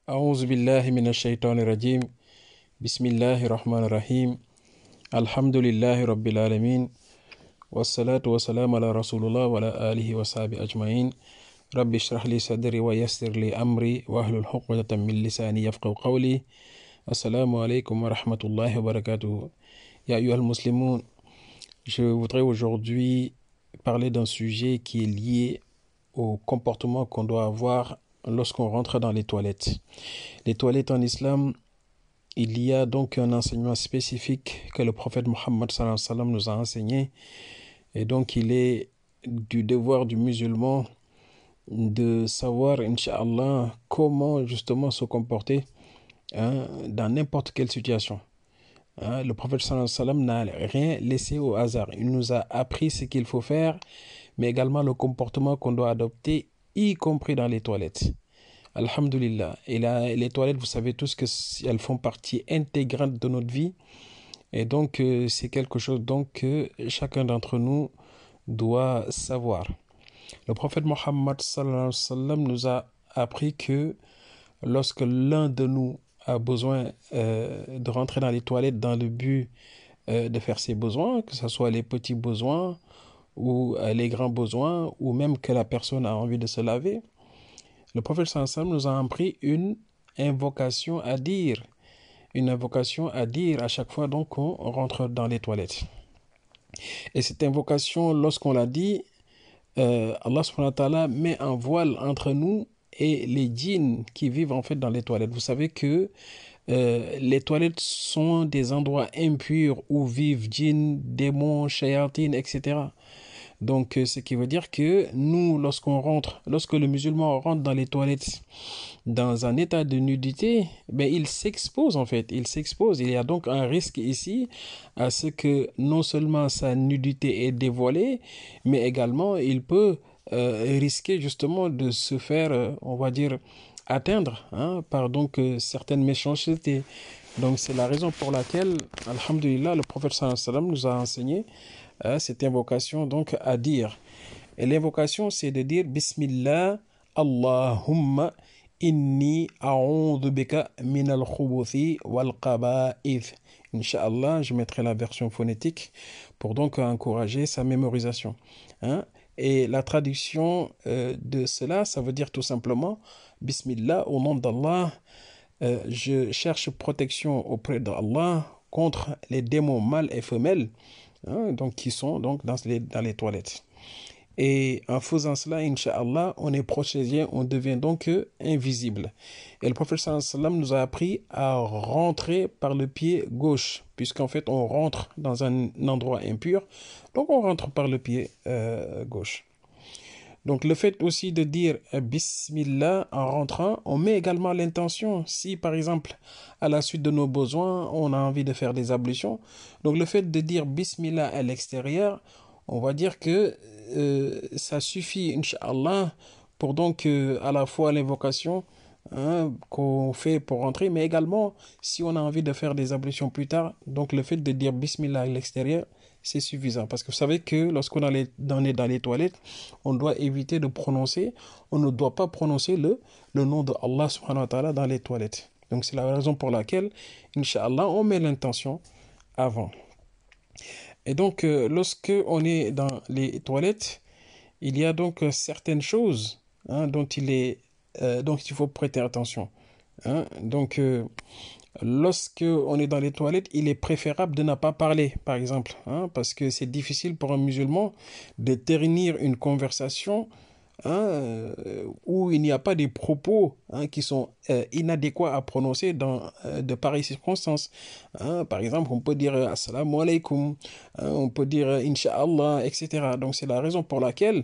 أعوذ بالله من الشيطان الرجيم بسم الله الرحمن الرحيم الحمد لله رب العالمين والصلاة والسلام على رسول الله وعلى آله وصحبه أجمعين رب اشرح لي صدري ويسر لي أمري واحلل عقدة من لساني يفقهوا قولي السلام عليكم ورحمة الله وبركاته يا أيها المسلمون. Je voudrais aujourd'hui parler d'un sujet qui est lié au comportement qu'on doit avoir lorsqu'on rentre dans les toilettes. Les toilettes en islam, il y a donc un enseignement spécifique que le prophète Mohammed sallallahu alayhi wa sallam nous a enseigné. Et donc il est du devoir du musulman de savoir, Inch'Allah, comment justement se comporter dans n'importe quelle situation. Le prophète sallallahu alayhi wa sallam n'a rien laissé au hasard. Il nous a appris ce qu'il faut faire, mais également le comportement qu'on doit adopter, y compris dans les toilettes. Alhamdulillah. Et là, les toilettes, vous savez tous qu'elles font partie intégrante de notre vie. Et donc, c'est quelque chose donc, que chacun d'entre nous doit savoir. Le prophète Mohammed sallallahu alayhi wa sallam nous a appris que lorsque l'un de nous a besoin de rentrer dans les toilettes dans le but de faire ses besoins, que ce soit les petits besoins ou les grands besoins, ou même que la personne a envie de se laver, le prophète sallallahu alayhi wa sallam nous a appris une invocation à dire. Une invocation à dire à chaque fois donc qu'on rentre dans les toilettes. Et cette invocation, lorsqu'on l'a dit, Allah subhanahu wa ta'ala met un voile entre nous et les djinns qui vivent en fait dans les toilettes. Vous savez que les toilettes sont des endroits impurs où vivent djinns, démons, shayatines, etc. Donc, ce qui veut dire que nous, lorsque le musulman rentre dans les toilettes dans un état de nudité, il s'expose en fait, il s'expose. Il y a donc un risque ici à ce que non seulement sa nudité est dévoilée, mais également il peut risquer justement de se faire, on va dire, atteindre par donc certaines méchancetés. Donc, c'est la raison pour laquelle, alhamdulillah, le prophète sallallahu alayhi wa sallam nous a enseigné cette invocation donc à dire. Et l'invocation, c'est de dire Bismillah, Allahumma inni a'udhu bika min al-khubuthi wal qaba'ith. Inch'Allah, je mettrai la version phonétique pour donc encourager sa mémorisation. Et la traduction de cela, ça veut dire tout simplement Bismillah, au nom d'Allah, je cherche protection auprès d'Allah contre les démons mâles et femelles donc qui sont donc dans les toilettes. Et en faisant cela, Inch'Allah, on est protégé, on devient donc invisible. Et le prophète sallallahu alayhi wa sallam nous a appris à rentrer par le pied gauche, puisqu'en fait on rentre dans un endroit impur, donc on rentre par le pied gauche. Donc le fait aussi de dire Bismillah en rentrant, on met également l'intention. Si par exemple, à la suite de nos besoins, on a envie de faire des ablutions, donc le fait de dire Bismillah à l'extérieur, on va dire que ça suffit, Inch'Allah, pour donc à la fois l'invocation qu'on fait pour rentrer, mais également si on a envie de faire des ablutions plus tard, donc le fait de dire Bismillah à l'extérieur, c'est suffisant. Parce que vous savez que lorsqu'on est dans les toilettes, on doit éviter de prononcer, on ne doit pas prononcer le nom de Allah subhanahu wa ta'ala dans les toilettes. Donc c'est la raison pour laquelle, Inch'Allah, on met l'intention avant. Et donc, lorsque on est dans les toilettes, il y a donc certaines choses dont il faut prêter attention. Donc, lorsque on est dans les toilettes, il est préférable de ne pas parler, par exemple, parce que c'est difficile pour un musulman de ternir une conversation où il n'y a pas des propos qui sont inadéquats à prononcer dans de pareilles circonstances. Par exemple, on peut dire Assalamu alaikum, on peut dire Inch'Allah, etc. Donc c'est la raison pour laquelle,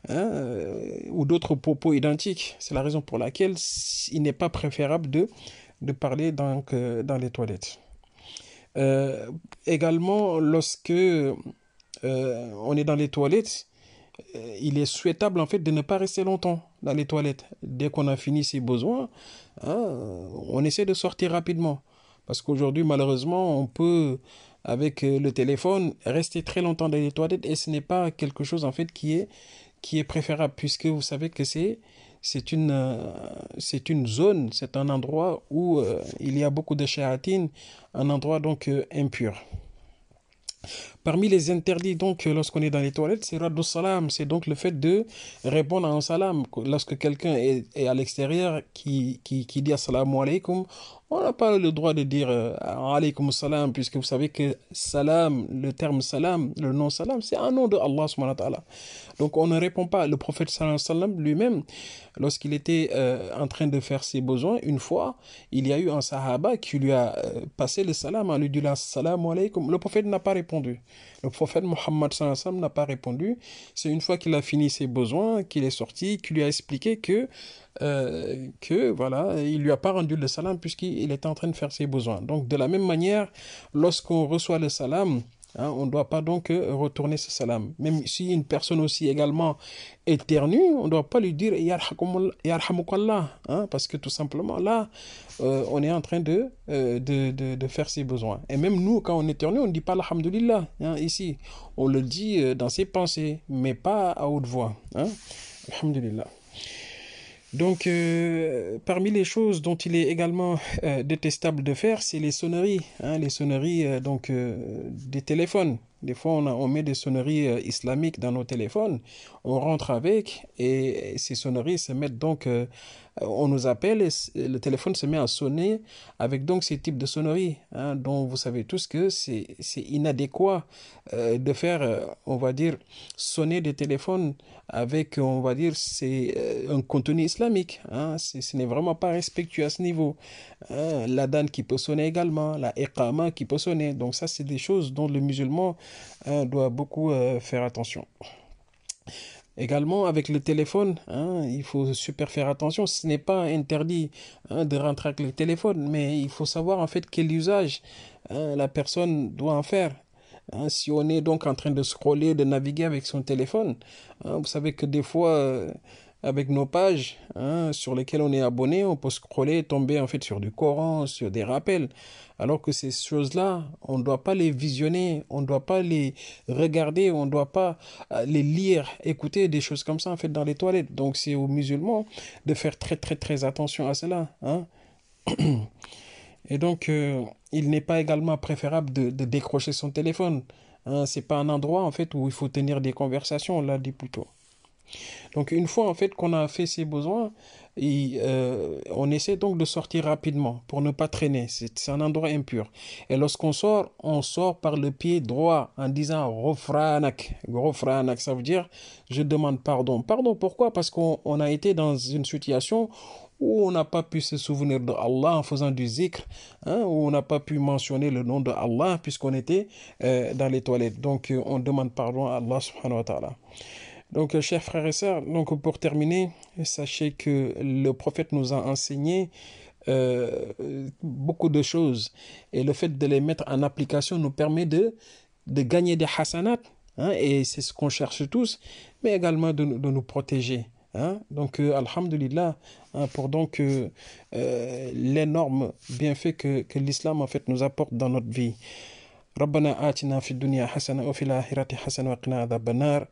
ou d'autres propos identiques, c'est la raison pour laquelle il n'est pas préférable de parler donc, dans les toilettes. Également, lorsque on est dans les toilettes, il est souhaitable en fait de ne pas rester longtemps dans les toilettes. Dès qu'on a fini ses besoins, on essaie de sortir rapidement. Parce qu'aujourd'hui, malheureusement, on peut, avec le téléphone, rester très longtemps dans les toilettes et ce n'est pas quelque chose en fait qui est préférable, puisque vous savez que c'est c'est une zone, c'est un endroit où il y a beaucoup de shayatines, un endroit donc impur. Parmi les interdits, donc, lorsqu'on est dans les toilettes, c'est radou salam, c'est donc le fait de répondre à un salam. Lorsque quelqu'un est à l'extérieur qui dit assalamu alaikum, on n'a pas le droit de dire alaykum salam, puisque vous savez que salam, le terme salam, le nom salam, c'est un nom de Allah subhanahu wa ta'ala. Donc on ne répond pas. Le prophète sallallahu alayhi wa sallam lui-même, lorsqu'il était en train de faire ses besoins, une fois, il y a eu un sahaba qui lui a passé le salam, en lui dit assalamu alaikum. Le prophète n'a pas répondu. Le prophète Mohammed sallallahu alayhi wa sallam n'a pas répondu. C'est une fois qu'il a fini ses besoins, qu'il est sorti, qu'il lui a expliqué que voilà, il lui a pas rendu le salam puisqu'il était en train de faire ses besoins. Donc de la même manière, lorsqu'on reçoit le salam, hein, on ne doit pas donc retourner ce salam. Même si une personne aussi également éternue, on ne doit pas lui dire yarhamukallah, hein, parce que tout simplement là, on est en train de faire ses besoins. Et même nous, quand on éternue, on ne dit pas alhamdulillah, hein, ici. On le dit dans ses pensées, mais pas à haute voix. Hein. Alhamdulillah. Donc, parmi les choses dont il est également détestable de faire, c'est les sonneries, hein, les sonneries des téléphones. Des fois, on met des sonneries islamiques dans nos téléphones, on rentre avec et ces sonneries se mettent donc, on nous appelle et le téléphone se met à sonner avec donc ces types de sonneries, hein, dont vous savez tous que c'est inadéquat de faire, on va dire, sonner des téléphones avec, on va dire, c'est un contenu islamique. Hein, ce n'est vraiment pas respectueux à ce niveau. Hein, l'adhan qui peut sonner également, la iqama qui peut sonner. Donc ça, c'est des choses dont le musulman doit beaucoup faire attention. Également, avec le téléphone, hein, il faut super faire attention. Ce n'est pas interdit hein, de rentrer avec le téléphone, mais il faut savoir en fait quel usage hein, la personne doit en faire. Hein, si on est donc en train de scroller, de naviguer avec son téléphone, hein, vous savez que des fois, avec nos pages hein, sur lesquelles on est abonné, on peut scroller, tomber en fait sur du Coran, sur des rappels. Alors que ces choses-là, on ne doit pas les visionner, on ne doit pas les regarder, on ne doit pas les lire, écouter des choses comme ça en fait dans les toilettes. Donc c'est aux musulmans de faire très très très attention à cela. Hein. Et donc, il n'est pas également préférable de décrocher son téléphone. Hein, c'est pas un endroit en fait où il faut tenir des conversations, on l'a dit plus tôt. Donc, une fois en fait qu'on a fait ses besoins, on essaie donc de sortir rapidement pour ne pas traîner. C'est un endroit impur. Et lorsqu'on sort, on sort par le pied droit en disant Ghofranak. Ghofranak, ça veut dire je demande pardon. Pardon, pourquoi? Parce qu'on a été dans une situation où on n'a pas pu se souvenir de Allah en faisant du zikr, hein, où on n'a pas pu mentionner le nom de Allah puisqu'on était dans les toilettes. Donc on demande pardon à Allah subhanahu wa ta'ala. Donc chers frères et sœurs, donc pour terminer, sachez que le prophète nous a enseigné beaucoup de choses et le fait de les mettre en application nous permet de gagner des hasanat, hein, et c'est ce qu'on cherche tous, mais également de nous protéger. Hein? Donc, alhamdulillah, hein, pour donc l'énorme bienfait que l'islam en fait nous apporte dans notre vie. ربنا آتنا في الدنيا حسنة وفي الآخرة حسنة وقنا عذاب النار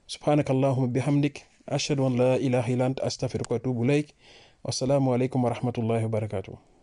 سبحانك اللهم بحمدك أشهد أن لا إله إلا أنت أستغفرك وأتوب إليك والسلام عليكم ورحمة الله وبركاته.